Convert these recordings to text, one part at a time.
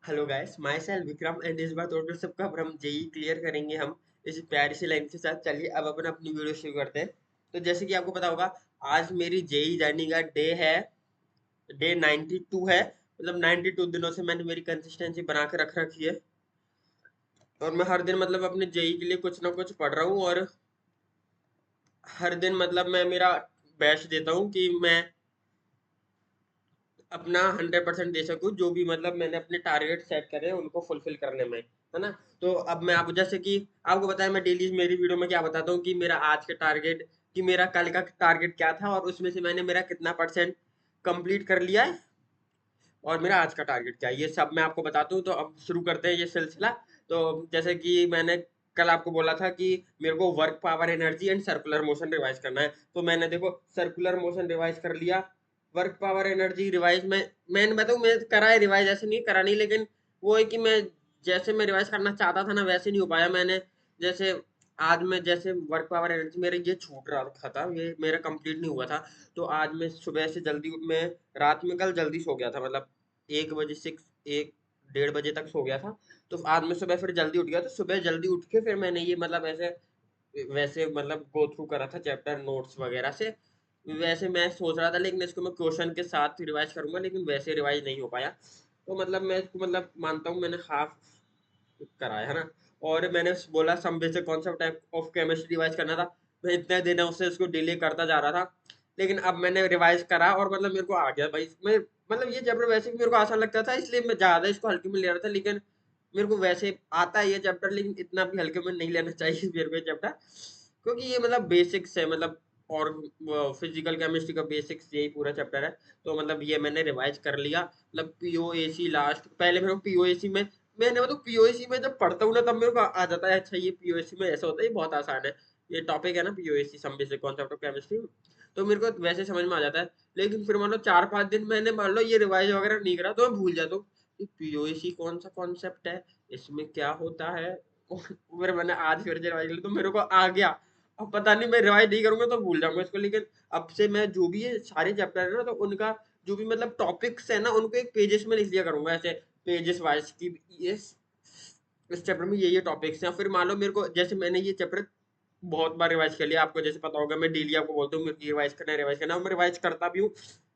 Hello guys, my self Vikram and इस बार total सबका अब हम जेई क्लियर करेंगे हम इस प्यारी सी लाइन के साथ। चलिए अब अपन अपनी वीडियो शुरू करते हैं। तो जैसे कि आपको पता होगा, आज मेरी जेई जर्नी का डे है, डे 92 है। मतलब 92 दिनों से मैंने मेरी कंसिस्टेंसी बना के रख रखी है और मैं हर दिन मतलब अपने जेई के लिए कुछ ना कुछ पढ़ रहा हूँ और हर दिन मतलब मैं मेरा बेस्ट देता हूँ कि मैं अपना 100% दे सकूँ, जो भी मतलब मैंने अपने टारगेट सेट करे हैं उनको फुलफिल करने में, है ना। तो अब मैं आप जैसे कि आपको बताया, मैं डेली मेरी वीडियो में क्या बताता हूँ कि मेरा आज का टारगेट, कि मेरा कल का टारगेट क्या था और उसमें से मैंने मेरा कितना परसेंट कंप्लीट कर लिया है और मेरा आज का टारगेट क्या है, ये सब मैं आपको बताता हूँ। तो अब शुरू करते हैं ये सिलसिला। तो जैसे कि मैंने कल आपको बोला था कि मेरे को work power energy and circular motion revise करना है, तो मैंने देखो सर्कुलर मोशन रिवाइज कर लिया। वर्क पावर एनर्जी रिवाइज में मैंने बताऊँ, मैं करा है रिवाइज, ऐसे नहीं करा नहीं, लेकिन वो है कि मैं जैसे मैं रिवाइज करना चाहता था ना वैसे नहीं हो पाया मैंने। जैसे आज मैं जैसे वर्क पावर एनर्जी मेरे ये छूट रहा था, ये मेरा कंप्लीट नहीं हुआ था। तो आज मैं सुबह से जल्दी, मैं रात में कल जल्दी सो गया था, मतलब 1 बजे, 1 डेढ़ बजे तक सो गया था। तो आज मैं सुबह फिर जल्दी उठ गया, तो सुबह जल्दी उठ के फिर मैंने ये मतलब ऐसे वैसे मतलब गो थ्रू करा था चैप्टर नोट्स वगैरह से। वैसे मैं सोच रहा था, लेकिन इसको मैं क्वेश्चन के साथ रिवाइज करूंगा, लेकिन वैसे रिवाइज नहीं हो पाया। तो मतलब मैं इसको मतलब मानता हूँ मैंने हाफ कराया है ना। और मैंने बोला some basic concept of chemistry revise करना था, मैं इतने दिनों से उसको डिले करता जा रहा था, लेकिन अब मैंने रिवाइज करा और मतलब मेरे को आ गया भाई। मैं मतलब ये चैप्टर वैसे भी मेरे को आसान लगता था, इसलिए मैं ज्यादा इसको हल्के में ले रहा था, लेकिन मेरे को वैसे आता है ये चैप्टर, लेकिन इतना भी हल्के में नहीं लेना चाहिए मेरे को ये चैप्टर, क्योंकि ये मतलब बेसिक्स है, मतलब और फिजिकल केमिस्ट्री का बेसिक्स यही पूरा चैप्टर है। तो मतलब ये मैंने रिवाइज कर लिया। मतलब पीओएसी लास्ट, पहले मेरे को पीओएसी में, मैंने मतलब पीओएसी में जब पढ़ता हूँ ना तब मेरे को आ जाता है, अच्छा ये पीओएसी में ऐसा होता है, ये बहुत आसान है ये टॉपिक है ना POAC, some basic concept of chemistry. तो मेरे को वैसे समझ में आ जाता है। लेकिन फिर मान लो 4-5 दिन मैंने मान लो ये रिवाइज वगैरह नहीं करा, तो मैं भूल जाता हूँ कि पीओएसी कौन सा कॉन्सेप्ट है, इसमें क्या होता है। फिर मैंने आज फिर से रिवाइज कर लिया, तो मेरे को आ गया। अब पता नहीं मैं रिवाइज नहीं करूंगा तो भूल जाऊंगा इसको, लेकिन अब से मैं जो भी ये सारे चैप्टर है ना, तो उनका जो भी मतलब टॉपिक्स है ना उनको एक पेजेस में लिख लिया करूंगा, ऐसे पेजेस वाइज की ये इस चैप्टर में ये टॉपिक्स हैं। फिर मान लो मेरे को, जैसे मैंने ये चैप्टर बहुत बार रिवाइज कर लिया, आपको जैसे पता होगा मैं डेली आपको बोलता हूँ मेरे को रिवाइज करना है, और मैं रिवाइज करता भी हूँ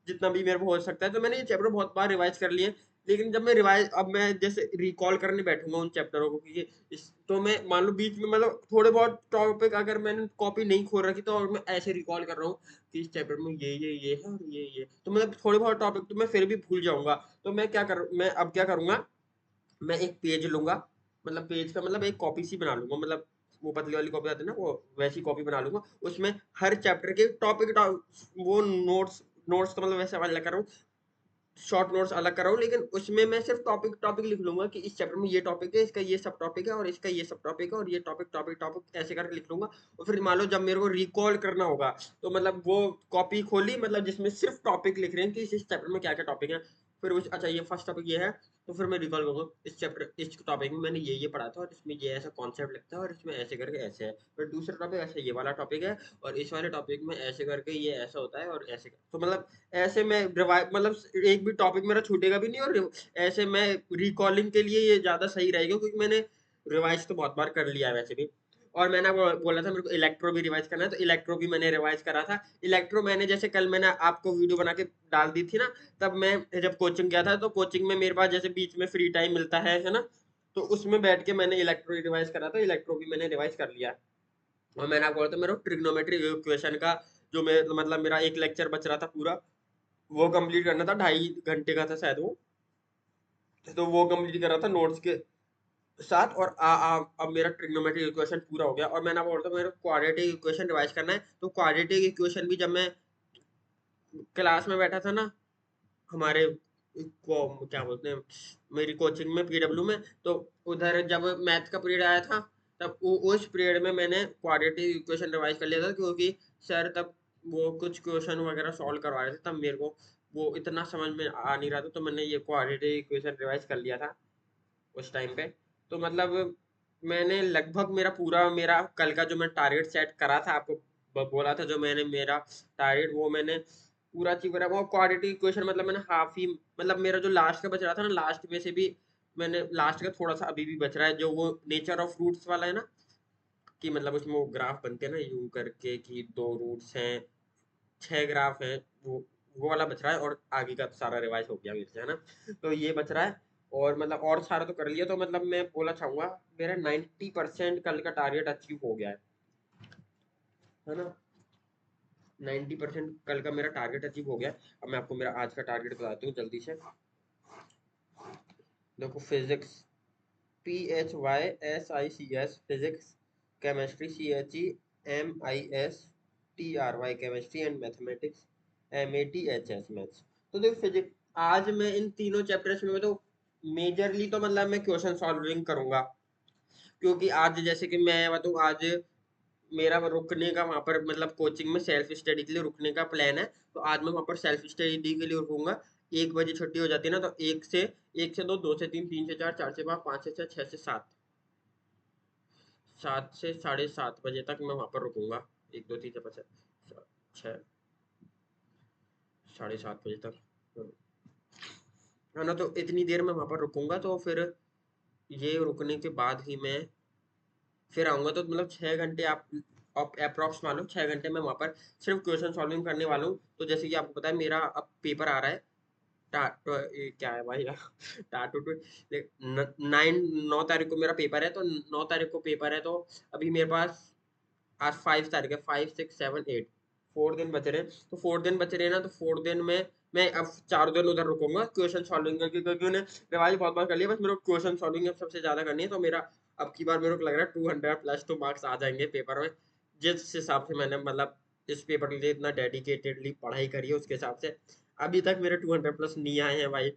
जितना भी मेरे को हो सकता है। तो मैंने ये चैप्टर बहुत बार रिवाइज कर लिए, लेकिन जब मैं रिवाइज, अब मैं जैसे रिकॉल करने बैठूंगा उन चैप्टरों को, क्योंकि तो मैं मान लो बीच में मतलब थोड़े बहुत टॉपिक अगर मैंने कॉपी नहीं खोल रखी, तो और मैं ऐसे रिकॉल कर रहा हूँ कि इस चैप्टर में ये है और ये, तो मतलब थोड़े बहुत टॉपिक तो मैं फिर भी भूल जाऊंगा। तो मैं अब क्या करूंगा, मैं एक पेज लूंगा, मतलब पेज का मतलब एक कॉपी सी बना लूंगा, मतलब वो पतली वाली कॉपी आती है ना, वो वैसी कॉपी बना लूंगा। उसमें हर चैप्टर के टॉपिक, वो नोट्स, नोट्स तो मतलब वैसे अलग कर रहा हूँ, शॉर्ट नोट्स अलग कर रहा हूँ, लेकिन उसमें मैं सिर्फ टॉपिक टॉपिक लिख लूंगा कि इस चैप्टर में ये टॉपिक है, इसका ये सब टॉपिक है और इसका ये सब टॉपिक है और ये टॉपिक टॉपिक टॉपिक ऐसे करके लिख लूंगा। और फिर मान लो जब मेरे को रिकॉल करना होगा, तो मतलब वो कॉपी खोली, मतलब जिसमें सिर्फ टॉपिक लिख रहे हैं कि इस चैप्टर में क्या क्या टॉपिक है। फिर उस, अच्छा ये फर्स्ट टॉपिक ये है, तो फिर मैं रिकॉल करूंगा इस चैप्टर, इस टॉपिक में मैंने ये पढ़ा था और इसमें ये ऐसा कॉन्सेप्ट लगता है और इसमें ऐसे करके ऐसे है। फिर दूसरा टॉपिक ऐसे ये वाला टॉपिक है और इस वाले टॉपिक में ऐसे करके ये ऐसा होता है और ऐसे तो मतलब ऐसे मैं रिवाइव, मतलब एक भी टॉपिक मेरा छूटेगा भी नहीं, और ऐसे मैं रिकॉलिंग के लिए ये ज्यादा सही रहेगा, क्योंकि मैंने रिवाइज तो बहुत बार कर लिया है वैसे भी। और मैंने बोला था मेरे को इलेक्ट्रो भी रिवाइज करना है, तो इलेक्ट्रो भी मैंने रिवाइज करा था। इलेक्ट्रो मैंने जैसे कल मैंने आपको वीडियो बना के डाल दी थी ना, तब मैं जब कोचिंग गया था, तो कोचिंग में मेरे पास जैसे बीच में फ्री टाइम मिलता है ना, तो उसमें बैठ के मैंने इलेक्ट्रो रिवाइज करा था, इलेक्ट्रो भी मैंने रिवाइज कर लिया। और मैंने आपको बोला था मेरे ट्रिग्नोमेट्री इक्वेशन का, जो मैं मतलब मेरा एक लेक्चर बच रहा था पूरा, वो कंप्लीट करना था, 2.5 घंटे का था शायद वो, तो वो कंप्लीट कर रहा था नोट्स के साथ। और अब मेरा ट्रिग्नोमेट्रिक इक्वेशन पूरा हो गया, और मैंने आपको बोला था मेरे क्वाड्रेटिक इक्वेशन रिवाइज करना है। तो क्वाड्रेटिक इक्वेशन भी जब मैं क्लास में बैठा था ना, हमारे को क्या बोलते हैं, मेरी कोचिंग में पीडब्ल्यू में, तो उधर जब मैथ का पीरियड आया था, तब उस पीरियड में मैंने क्वाड्रेटिक इक्वेशन रिवाइज कर लिया था, क्योंकि सर तब वो कुछ क्वेश्चन वगैरह सॉल्व करवा रहे थे, तब मेरे को वो इतना समझ में आ नहीं रहा था, तो मैंने ये क्वाड्रेटिक इक्वेशन रिवाइज कर लिया था उस टाइम पे। तो मतलब मैंने लगभग मेरा कल का जो मैं टारगेट सेट करा था, आपको बोला था जो मैंने मेरा टारगेट, वो मैंने पूरा अचीव करा। वो क्वाड्रेटिक इक्वेशन मतलब मैंने हाफ ही, मतलब मेरा जो लास्ट का बच रहा था ना, लास्ट में से भी मैंने लास्ट का थोड़ा सा अभी भी बच रहा है, जो वो नेचर ऑफ रूट्स वाला है ना, कि मतलब उसमें वो ग्राफ बनते हैं ना यूं करके कि 2 रूट्स हैं, 6 ग्राफ हैं, वो वाला बच रहा है, और आगे का तो सारा रिवाइज हो गया मेरे से, है ना। तो ये बच रहा है, और मतलब और सारा तो कर लिया, तो मतलब मैं बोला चाहूंगा मेरा 90% कल का टारगेट अचीव हो गया है ना। 90% कल का मेरा टारगेट अचीव हो गया। अब मैं आपको मेरा आज का टारगेट बताती हूँ जल्दी से। देखो, physics PHYSICS physics, chemistry CHEMISTRY chemistry, and mathematics MATHS maths. तो देखो फिजिक्स, आज मैं इन तीनों चैप्टर्स में तो मेजरली तो मतलब मैं क्वेश्चन सॉल्विंग करूंगा, क्योंकि आज जैसे कि मैं बताऊँ, आज मेरा रुकने का वहां पर मतलब कोचिंग में सेल्फ स्टडी के लिए रुकने का प्लान है। तो आज मैं वहां पर सेल्फ स्टडी के लिए रुकूंगा। 1 बजे छुट्टी हो जाती है ना, तो एक से 2, 2 से 3, 3 से 4, 4 से 5, 5 से 6, 6 से 7, 7 से 7:30 बजे तक मैं वहां पर रुकूंगा। 1, 2, 3, 4, 5, 6, 7:30 बजे तक, है ना। तो इतनी देर में वहां पर रुकूंगा, तो फिर ये रुकने के बाद ही मैं फिर आऊंगा। तो मतलब 6 घंटे आप अप्रोक्स मान लो, 6 घंटे में वहां पर सिर्फ क्वेश्चन सॉल्विंग करने वाला हूँ। तो जैसे कि आपको पता है मेरा अब पेपर आ रहा है, ये क्या है भाई टाटू टू 9 तारीख को मेरा पेपर है। तो 9 तारीख को पेपर है, तो अभी मेरे पास आज 5 तारीख है, 5, 6, 7, 8, 4 दिन बचे रहे। तो 4 दिन बचे रहे ना, तो 4 दिन में मैं अब 4 दिन उधर रुकूंगा क्वेश्चन सॉल्विंग करके, क्योंकि उन्हें रिवाइज बहुत बार कर लिया, बस मेरे को क्वेश्चन सॉल्विंग अब सबसे ज्यादा करनी है। तो मेरा अब की बार मेरे को लग रहा है 200+ तो मार्क्स आ जाएंगे पेपर में, जिस हिसाब से मैंने मतलब इस पेपर के लिए इतना डेडिकेटेडली पढ़ाई करी है उसके हिसाब से। अभी तक मेरे 200+ नहीं आए हैं भाई।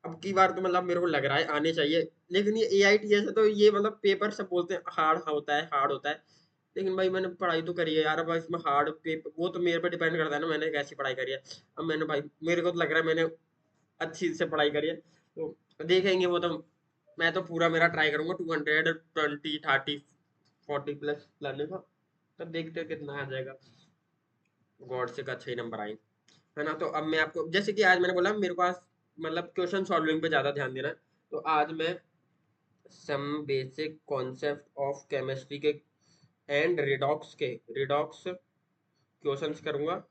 अब की बार तो मतलब मेरे को लग रहा है आने चाहिए। लेकिन ये AITS है, तो ये मतलब पेपर सब बोलते हैं हार्ड होता है, हार्ड होता है। लेकिन भाई मैंने पढ़ाई तो करी है यार। अब इसमें हार्ड पेपर वो तो मेरे पे डिपेंड करता है ना, मैंने कैसी पढ़ाई करी है। अब मैंने भाई, मेरे को तो लग रहा है मैंने अच्छी से पढ़ाई करी है, तो देखेंगे वो तो। मैं तो पूरा मेरा ट्राई करूंगा 220, 30, 40+ लाने का। तब देखते हैं कितना आ जाएगा। गॉड से अच्छा ही नंबर आए, है ना। तो अब मैं आपको जैसे कि आज मैंने बोला मेरे पास मतलब क्वेश्चन सॉल्विंग पे ज्यादा ध्यान देना है। तो आज मैं some basic concept of chemistry के एंड रिडॉक्स क्वेश्चंस करूंगा।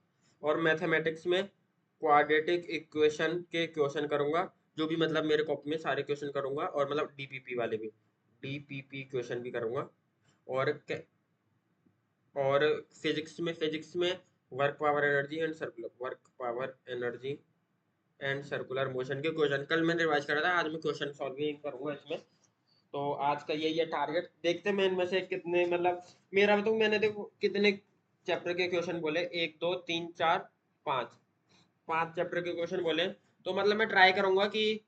और मैथमेटिक्स में क्वाड्रेटिक इक्वेशन के क्वेश्चन करूंगा, जो भी मतलब मेरे कॉपी में सारे क्वेश्चन करूंगा, और मतलब DPP वाले भी, DPP क्वेश्चन भी करूंगा। और और फिजिक्स में work power energy and circular motion के क्वेश्चन कल मैंने रिवाइज करा था, आज मैं क्वेश्चन सॉल्विंग करूंगा इसमें। तो आज का यही है टारगेट। देखते हैं मैं इनमें से कितने मतलब, मेरा बताऊं मैंने देखो कितने चैप्टर के क्वेश्चन बोले, 1, 2, 3, 4, 5, 5 चैप्टर के क्वेश्चन बोले। तो मतलब मैं ट्राई करूंगा कि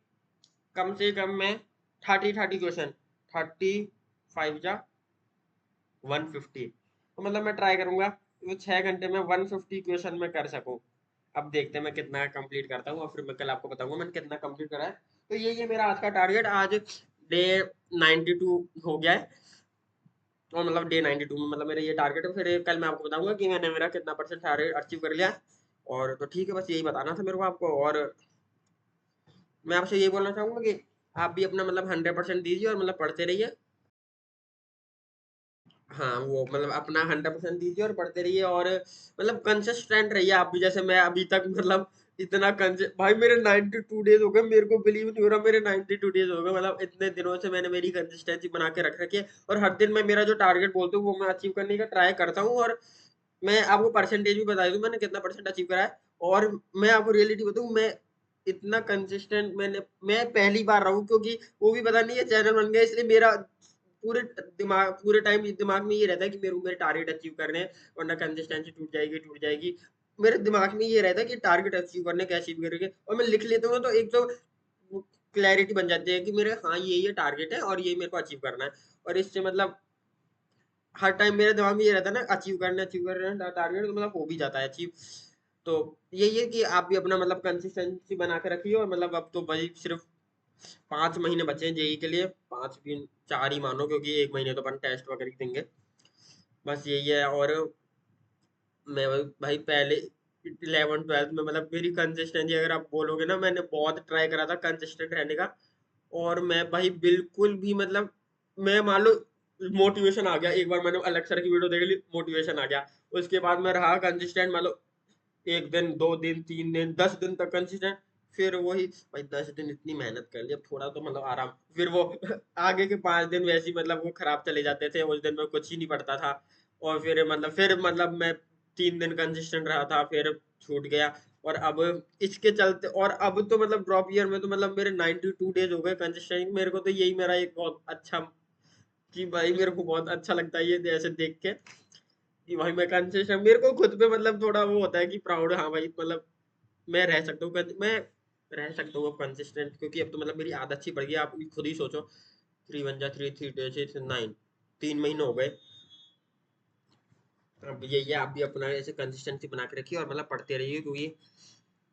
कम से कम मैं 30 क्वेश्चन, 30 5 जा 150, तो मतलब मैं ट्राई करूंगा कि वो 6 घंटे में 150 क्वेश्चन में कर सकूं। अब देखते हैं मैं कितना कंप्लीट करता हूँ, और फिर मैं कल आपको बताऊंगा मैंने कितना कंप्लीट करा है। तो यही है मेरा आज का टारगेट। आज डे 92 हो गया है, और मतलब डे 92 में मतलब मेरा ये टारगेट है। फिर कल मैं आपको बताऊंगा कि मैंने मेरा कितना परसेंट टारगेट अचीव कर लिया है। और तो ठीक है, बस यही बताना था मेरे को आपको। और मैं आपसे ये बोलना चाहूंगा कि आप भी अपना मतलब 100% दीजिए, और मतलब पढ़ते रहिए। हाँ, वो मतलब अपना 100% दीजिए और पढ़ते रहिए, और मतलब कंसिस्टेंट रहिए आप भी। जैसे मैं अभी तक मतलब इतना भाई मेरे 92 डेज हो गए, मेरे को बिलीव नहीं हो रहा मेरे 92 डेज हो गए। मतलब इतने दिनों से मैंने मेरी कंसिस्टेंसी बना के रख रखी है, और हर दिन मैं मेरा जो टारगेट बोलता हूँ वो मैं अचीव करने का ट्राई करता हूँ। और मैं आपको परसेंटेज भी बता दूं मैंने कितना परसेंट अचीव करा है। और मैं आपको रियलिटी बताऊं, मैं इतना कंसिस्टेंट मैं पहली बार रहा हूँ, क्योंकि वो भी पता नहीं है चैनल बन गया, इसलिए मेरा पूरे टाइम दिमाग में ये रहता है कि मेरे टारगेट अचीव करने हैं, वरना कंसिस्टेंसी टूट जाएगी। मेरे दिमाग में ये रहता है कि टारगेट अचीव करने कैसे अचीव करेंगे, और मैं लिख लेता हूँ, तो एक तो क्लैरिटी बन जाती है कि मेरे हाँ ये टारगेट है, और ये मेरे को अचीव करना है। और इससे मतलब हर टाइम मेरे दिमाग में ये रहता है ना, अचीव करना टारगेट, तो मतलब हो भी जाता है अचीव। तो यही है कि आप भी अपना मतलब कंसिस्टेंसी बना के रखिए। और मतलब अब तो भाई सिर्फ 5 महीने बचे हैं जेई के लिए, 5 भी 4 ही मानो, क्योंकि 1 महीने तो अपन टेस्ट वगैरह ही देंगे। बस यही है। और मैं भाई पहले 11 12 में मतलब मेरी कंसिस्टेंसी, अगर आप बोलोगे ना, मैंने बहुत ट्राई करा था कंसिस्टेंट रहने का। और मैं भाई बिल्कुल भी मतलब मैं मान लो मोटिवेशन आ गया, एक बार मैंने अलग सर की वीडियो देख ली, मोटिवेशन आ गया, उसके बाद मैं रहा कंसिस्टेंट, मान लो एक दिन, दो दिन, तीन दिन, 10 दिन तक कंसिस्टेंट, फिर वही भाई 10 दिन इतनी मेहनत कर ली, अब थोड़ा तो मतलब आराम, फिर वो आगे के 5 दिन वैसे ही मतलब वो खराब चले जाते थे, उस दिन में कुछ ही नहीं पड़ता था, और फिर मतलब मैं 3 दिन कंसिस्टेंट रहा था, फिर छूट गया, और अब इसके चलते, और अब तो मतलब ड्रॉप ईयर में तो मतलब मेरे 92 डेज हो गए कंसिस्टेंट, मेरे को तो यही मेरा एक बहुत अच्छा, कि भाई मेरे को बहुत अच्छा लगता है ये ऐसे देख के, कि भाई मैं कंसिस्टेंट, मेरे को खुद पे मतलब थोड़ा वो होता है कि प्राउड, हाँ भाई मतलब मैं रह सकता हूँ मैं रह सकता हूँ अब कंसिस्टेंट, क्योंकि अब तो मतलब मेरी आदत सी पड़ गई, आप खुद ही सोचो, 3 1 जा 3 3 2 6 9, 3 महीने हो गए, अब यही है, आप भी अपना ऐसे कंसिस्टेंसी बना के रखिए और मतलब पढ़ते रहिए, क्योंकि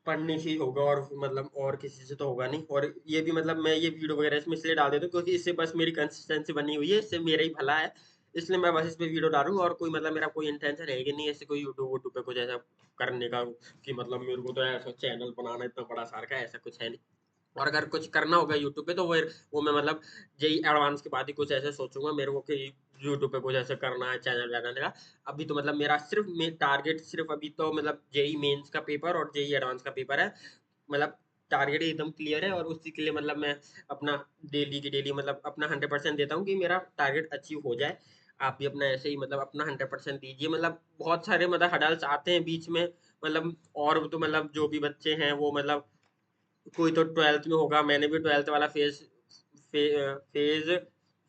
पढ़ने से ही होगा, और मतलब और किसी से तो होगा नहीं, और ये भी मतलब मैं ये वीडियो वगैरह इसमें इसलिए डाल देता हूँ क्योंकि इससे बस मेरी कंसिस्टेंसी बनी हुई है, इससे मेरा ही भला है, इसलिए मैं बस इस पे वीडियो डालूँ, और कोई मतलब मेरा कोई इंटेंशन है कि नहीं ऐसे कोई यूट्यूब वूट्यूब पे कुछ ऐसा करने का, कि मतलब मेरे को तो ऐसा चैनल बनाना इतना बड़ा सार का, ऐसा कुछ है नहीं, और अगर कुछ करना होगा यूट्यूब पे तो वो मैं मतलब जेई एडवांस के बाद ही कुछ ऐसे सोचूंगा मेरे को कि यूट्यूब पे कुछ ऐसे करना है चैनल बनाने का, अभी तो मतलब मेरा सिर्फ टारगेट सिर्फ अभी तो मतलब जेई मेंस का पेपर और जेई एडवांस का पेपर है, मतलब टारगेट एकदम क्लियर है, और उसी के लिए मतलब मैं अपना डेली की डेली मतलब अपना 100% देता हूँ कि मेरा टारगेट अचीव हो जाए, आप भी अपना ऐसे ही मतलब अपना 100% दीजिए, मतलब बहुत सारे मतलब हडल्स आते हैं बीच में, मतलब और तो मतलब जो भी बच्चे हैं वो मतलब कोई तो 12th में होगा, मैंने भी 12th वाला फेज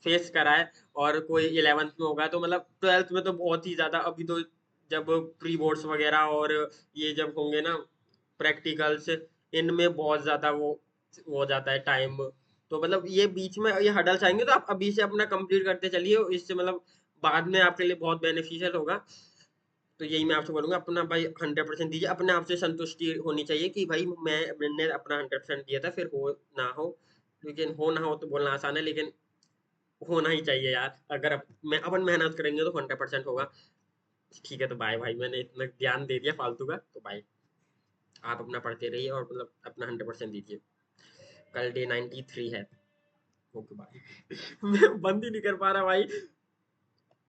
फेस करा है, और कोई 11th में होगा, तो मतलब 12th में तो बहुत ही ज्यादा, अभी तो जब प्री बोर्ड्स वगैरह और ये जब होंगे ना प्रैक्टिकल्स, इनमें बहुत ज्यादा वो हो जाता है टाइम, तो मतलब ये बीच में ये हडल्स आएंगे, तो आप अभी से अपना कंप्लीट करते चलिए, इससे मतलब बाद में आपके लिए बहुत बेनिफिशियल होगा, तो यही मैं आपसे बोलूंगा, अपना भाई 100% दीजिए, अपने आप से संतुष्टि होनी चाहिए कि भाई मैंने अपना 100% दिया था, फिर हो ना हो, लेकिन हो ना हो तो बोलना आसान है, लेकिन होना ही चाहिए यार, अगर मैं अपन मेहनत करेंगे तो 100% होगा। ठीक है, तो बाय भाई, मैंने इतना ज्ञान दे दिया फालतू का, तो बाय, आप अपना पढ़ते रहिए और मतलब अपना 100% दीजिए, कल डे 93 है, ओके बाय। मैं बंद ही नहीं कर पा रहा भाई,